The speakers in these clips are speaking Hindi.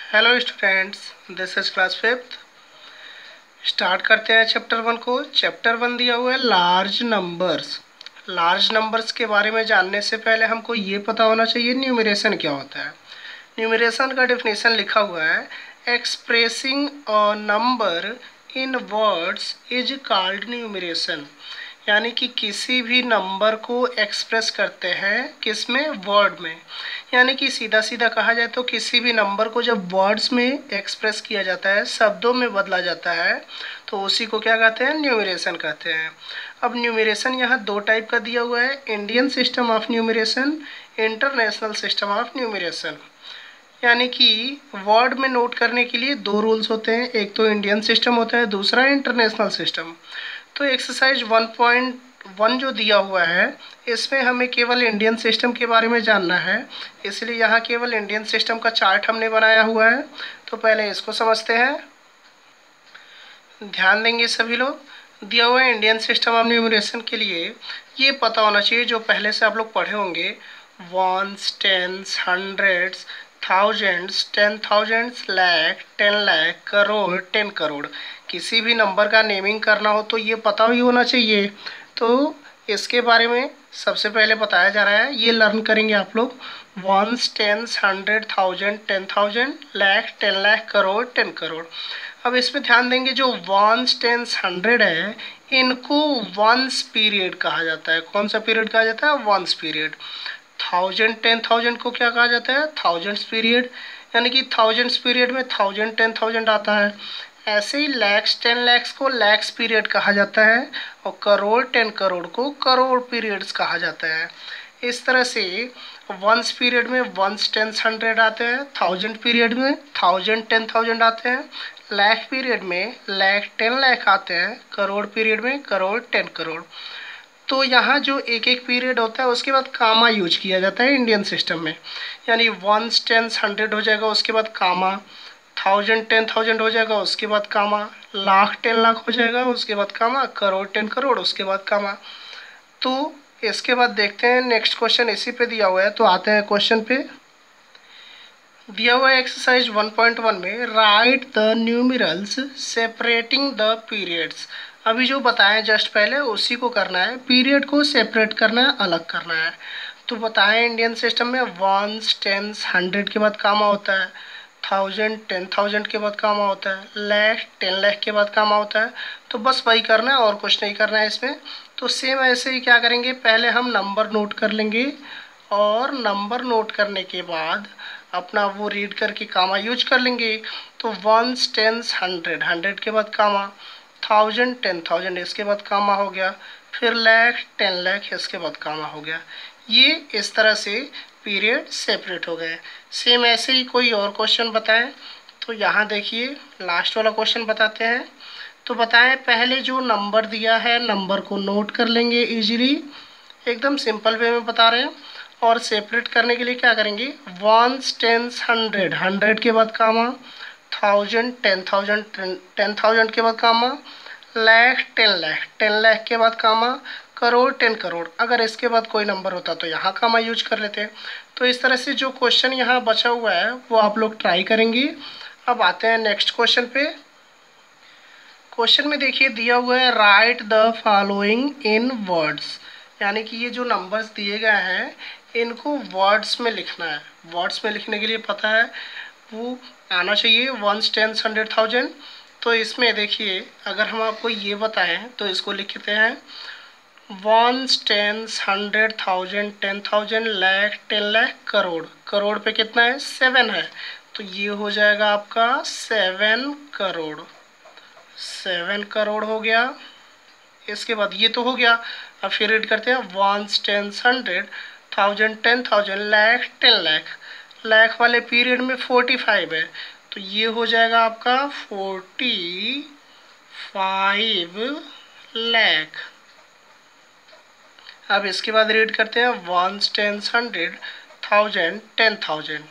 Hello students, this is class fifth. Start करते हैं चैप्टर वन को। चैप्टर वन दिया हुआ है लार्ज नंबर्स। लार्ज नंबर्स के बारे में जानने से पहले हमको ये पता होना चाहिए न्यूमरेशन क्या होता है। न्यूमरेशन का डेफिनेशन लिखा हुआ है, expressing a number in words is called numeration. यानी कि किसी भी नंबर को एक्सप्रेस करते हैं किस में, वर्ड में। यानी कि सीधा सीधा कहा जाए तो किसी भी नंबर को जब वर्ड्स में एक्सप्रेस किया जाता है, शब्दों में बदला जाता है, तो उसी को क्या कहते हैं, न्यूमरेशन कहते हैं। अब न्यूमरेशन यहाँ दो टाइप का दिया हुआ है, Indian system of numeration, international system of numeration. यानी कि वर्ड में नोट करने के लिए दो रूल्स होते हैं, एक तो इंडियन सिस्टम होता है, दूसरा इंटरनेशनल सिस्टम। तो एक्सरसाइज 1.1 जो दिया हुआ है, इसमें हमें केवल इंडियन सिस्टम के बारे में जानना है, इसलिए यहाँ केवल इंडियन सिस्टम का चार्ट हमने बनाया हुआ है। तो पहले इसको समझते हैं, ध्यान देंगे सभी लोग। दिया हुआ है इंडियन सिस्टम ऑफ न्यूमरेशन के लिए ये पता होना चाहिए, जो पहले से आप लोग पढ़े होंगे, ones, tens, hundreds, thousands, 10,000, lakh, 10 lakh, crore, 10 crore. किसी भी नंबर का नेमिंग करना हो तो ये पता ही होना चाहिए। तो इसके बारे में सबसे पहले बताया जा रहा है, ये लर्न करेंगे आप लोग। Ones, tens, 100,000, 10,000, lakh, 10 lakh, crore, 10 crore. अब इस पे ध्यान देंगे, जो वंस, टेंस, 100 है, इनको वंस पीरियड कहा जाता है। कौन सा पीरियड कहा जाता है, वंस पीरियड। 1000 को क्या कहा जाता है, थाउजेंड्स पीरियड। यानी कि थाउजेंड्स पीरियड में 1000 आता है। ऐसे ही लैक्स, 10 लैक्स को लैक्स पीरियड कहा जाता है, और करोड़, 10 करोड़ को करोड़ पीरियड्स कहा जाता है। इस तरह से वंस पीरियड में वंस, टेंस, 100 आते हैं, 1000 पीरियड में 1000, 10,000 आते हैं, लाख पीरियड में लाख, 10 लाख आते हैं, करोड़ पीरियड में करोड़, 10 करोड़। तो यहाँ जो एक एक पीरियड होता है उसके बाद कामा यूज किया जाता है इंडियन सिस्टम में। यानी वंस, टेंस, 100 हो जाएगा, उसके बाद कामा, 1000, 10,000 हो जाएगा, उसके बाद कामा, लाख, 10 लाख हो जाएगा, उसके बाद कामा, करोड़, 10 करोड़, उसके बाद कामा। तो इसके बाद देखते हैं नेक्स्ट क्वेश्चन, इसी पे दिया हुआ है, तो आते हैं क्वेश्चन पे। दिया हुआ है एक्सरसाइज 1.1 में, right the numerals separating the periods. अभी जो बताएं जस्ट पहले उसी को करना है, पीरियड को सेपरेट करना है, अलग करना है। तो बताएं इंडियन सिस्टम में वंस, टेंस, 100 के बाद कामा होता है, 1000, 10,000 के बाद कामा होता है, लाख, 10 लाख के बाद कामा होता है। तो बस वही करना है और कुछ नहीं करना है इसमें। तो सेम ऐसे ही क्या करेंगे, पहले हम नंबर नोट कर लेंगे, और नंबर नोट करने के बाद अपना वो रीड करके कामा यूज कर लेंगे। तो वंस, टेंस, 100, 100 के बाद कामा, 1000, 10,000 इसके बाद कामा हो गया, फिर लाख, 10 लाख इसके बाद कामा हो गया। ये इस तरह से पीरियड सेपरेट हो गए। सेम ऐसे ही कोई और क्वेश्चन बताएं। तो यहाँ देखिए लास्ट वाला क्वेश्चन बताते हैं। तो बताएं, पहले जो नंबर दिया है नंबर को नोट कर लेंगे इजीली, एकदम सिंपल वे में बता रहे हैं। और सेपरेट करने के लिए क्या करेंगे, वंस, टेंस, 100, 100 के बाद कामा, 1000, 10,000, 10,000 के बाद कामा, लाख, 10 लाख, 10 लाख के बाद कामा, करोड़, 10 करोड़। अगर इसके बाद कोई नंबर होता तो यहाँ कामा यूज कर लेते हैं। तो इस तरह से जो क्वेश्चन यहाँ बचा हुआ है वो आप लोग ट्राई करेंगे। अब आते हैं नेक्स्ट क्वेश्चन पे। क्वेश्चन में देखिए दिया हुआ है, right the following in words. यानी कि ये जो नंबर्स दिए गए हैं इनको वर्ड्स में लिखना है। वर्ड्स में लिखने के लिए पता है वो आना चाहिए, वंस, टेंस, 100,000। तो इसमें देखिए अगर हम आपको ये बताएं तो इसको लिखते हैं वंस, टेंस, 100,000, 10,000, लाख, 10 लाख, करोड़। करोड़ पे कितना है, 7 है, तो ये हो जाएगा आपका 7 करोड़। 7 करोड़ हो गया। इसके बाद ये तो हो गया। अब फिर रीड करते हैं, वंस, टेंस, 100, 1000, 10,000, लाख, 10 लाख। लाख वाले पीरियड में 45 है, तो ये हो जाएगा आपका 45 लाख। अब इसके बाद रीड करते हैं, वंस, टेंस, 100, 1000, 10,000।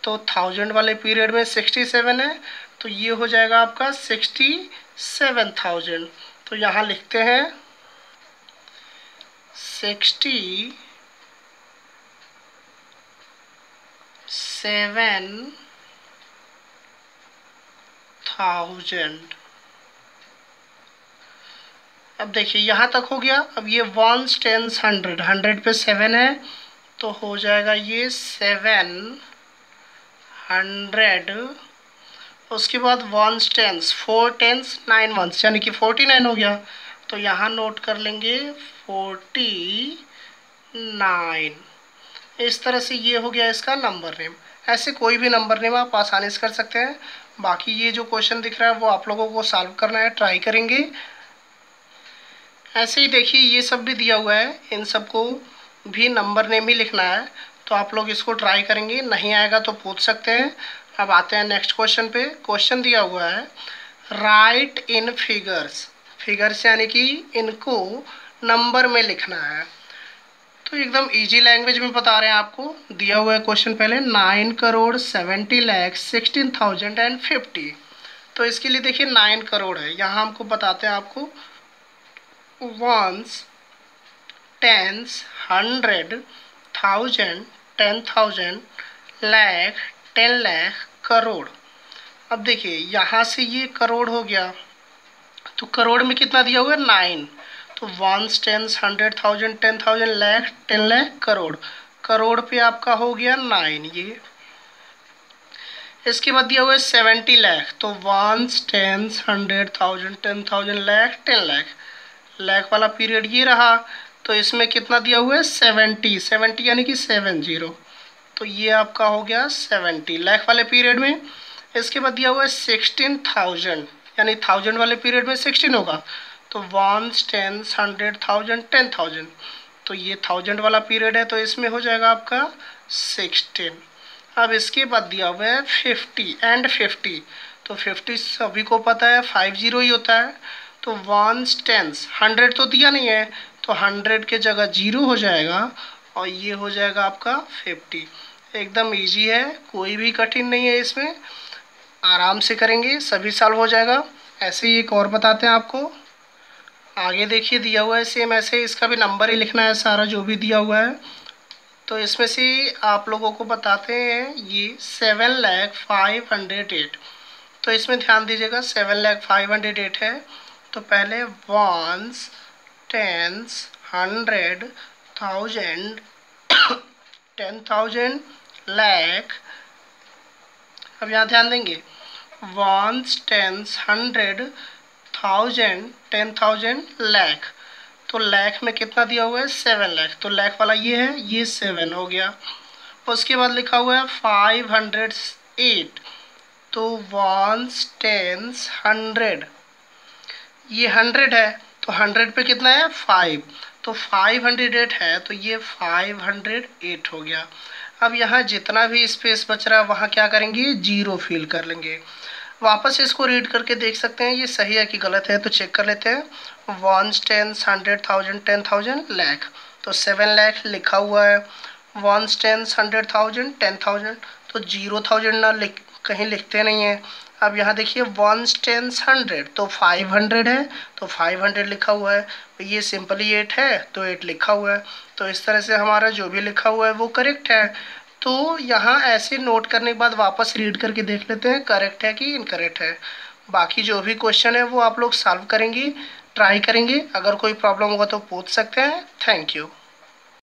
तो 1000 वाले पीरियड में 67 है, तो ये हो जाएगा आपका 67,000। तो यहाँ लिखते हैं 67 1000। अब देखिए यहाँ तक हो गया। अब ये वंस, टेंस, हंड्रेड, हंड्रेड पे 7 है तो हो जाएगा ये 700। उसके बाद वंस, टेंस, 4 टेंस, 9 वंस, यानी कि 49 हो गया। तो यहाँ नोट कर लेंगे 49। इस तरह से ये हो गया इसका नंबर नेम। ऐसे कोई भी नंबर नेम आप आसानी से कर सकते हैं। बाकी ये जो क्वेश्चन दिख रहा है वो आप लोगों को सॉल्व करना है, ट्राई करेंगे। ऐसे ही देखिए ये सब भी दिया हुआ है, इन सबको भी नंबर नेम ही लिखना है। तो आप लोग इसको ट्राई करेंगे, नहीं आएगा तो पूछ सकते हैं। अब आते हैं नेक्स्ट क्वेश्चन पे। क्वेश्चन दिया हुआ है राइट इन फिगर्स। फिगर्स यानी कि इनको नंबर में लिखना है। तो एकदम इजी लैंग्वेज में बता रहे हैं आपको। दिया हुआ है क्वेश्चन पहले 9,70,16,050। तो इसके लिए देखिए 9 करोड़ है। यहाँ हमको बताते हैं आपको वंस, टेंस, 100, 1000, 10,000, लाख, 10 लाख, करोड़। अब देखिए यहाँ से ये करोड़ हो गया तो करोड़ में कितना दिया हुआ है 9। तो वंस, टेंस, 100, 1000, 10,000, लाख, 10 लाख, करोड़। करोड़ पे आपका हो गया 9 ये। इसके बाद दिया हुआ है 70 लाख। तो वंस, टेंस, 100, 1000, 10,000, लाख, 10 लाख। लाख वाला पीरियड ये रहा। तो इसमें कितना दिया हुआ है 70, 70 यानी कि 70। तो ये आपका हो गया 70 लाख वाले पीरियड में। इसके बाद दिया हुआ है 16,000, यानी 1000 वाले पीरियड में 16 होगा। तो वंस, टेंस, 100, 1000, 10,000। तो ये 1000 वाला पीरियड है तो इसमें हो जाएगा आपका 16। अब इसके बाद दिया हुआ है 50 एंड 50। तो 50 सभी को पता है 50 ही होता है। तो वंस, टेंस, 100 तो दिया नहीं है तो 100 के जगह 0 हो जाएगा और ये हो जाएगा आपका 50। एकदम इजी है, कोई भी कठिन नहीं है इसमें, आराम से करेंगे सभी सॉल्व हो जाएगा। ऐसे ही एक और बताते हैं आपको। आगे देखिए दिया हुआ है सेम ऐसे, इसका भी नंबर ही लिखना है सारा जो भी दिया हुआ है। तो इसमें से आप लोगों को बताते हैं ये 7,508। तो इसमें ध्यान दीजिएगा 7,508 है। तो पहले वंस, टेंस, 100, 1000, 10,000, लाख। अब यहाँ ध्यान देंगे वंस, टेंस, 100, 1000, 10,000, लाख। तो लाख में कितना दिया हुआ है 7 लाख। तो लाख वाला ये है, ये 7 हो गया। उसके बाद लिखा हुआ है 508। तो वंस, टेंस, 100, ये 100 है तो 100 पे कितना है 5। तो 508 है तो ये 508 हो गया। अब यहाँ जितना भी स्पेस बच रहा है वहाँ क्या करेंगे 0 फिल कर लेंगे। वापस इसको रीड करके देख सकते हैं ये सही है कि गलत है, तो चेक कर लेते हैं। Ones, tens, 100, 1000, 10,000, lakh. तो 7 लाख लिखा हुआ है। Ones, tens, 100, 1000, 10,000। तो 0,000 ना कहीं लिखते नहीं है। अब यहाँ देखिए वंस, टेंस, 100 तो 500 है तो 500 लिखा हुआ है। तो ये सिंपली 8 है तो 8 लिखा हुआ है। तो इस तरह से हमारा जो भी लिखा हुआ है वो करेक्ट है। तो यहाँ ऐसे नोट करने के बाद वापस रीड करके देख लेते हैं करेक्ट है कि इनकरेक्ट है। बाकी जो भी क्वेश्चन है वो आप लोग सॉल्व करेंगे, ट्राई करेंगे। अगर कोई प्रॉब्लम होगा तो पूछ सकते हैं। Thank you.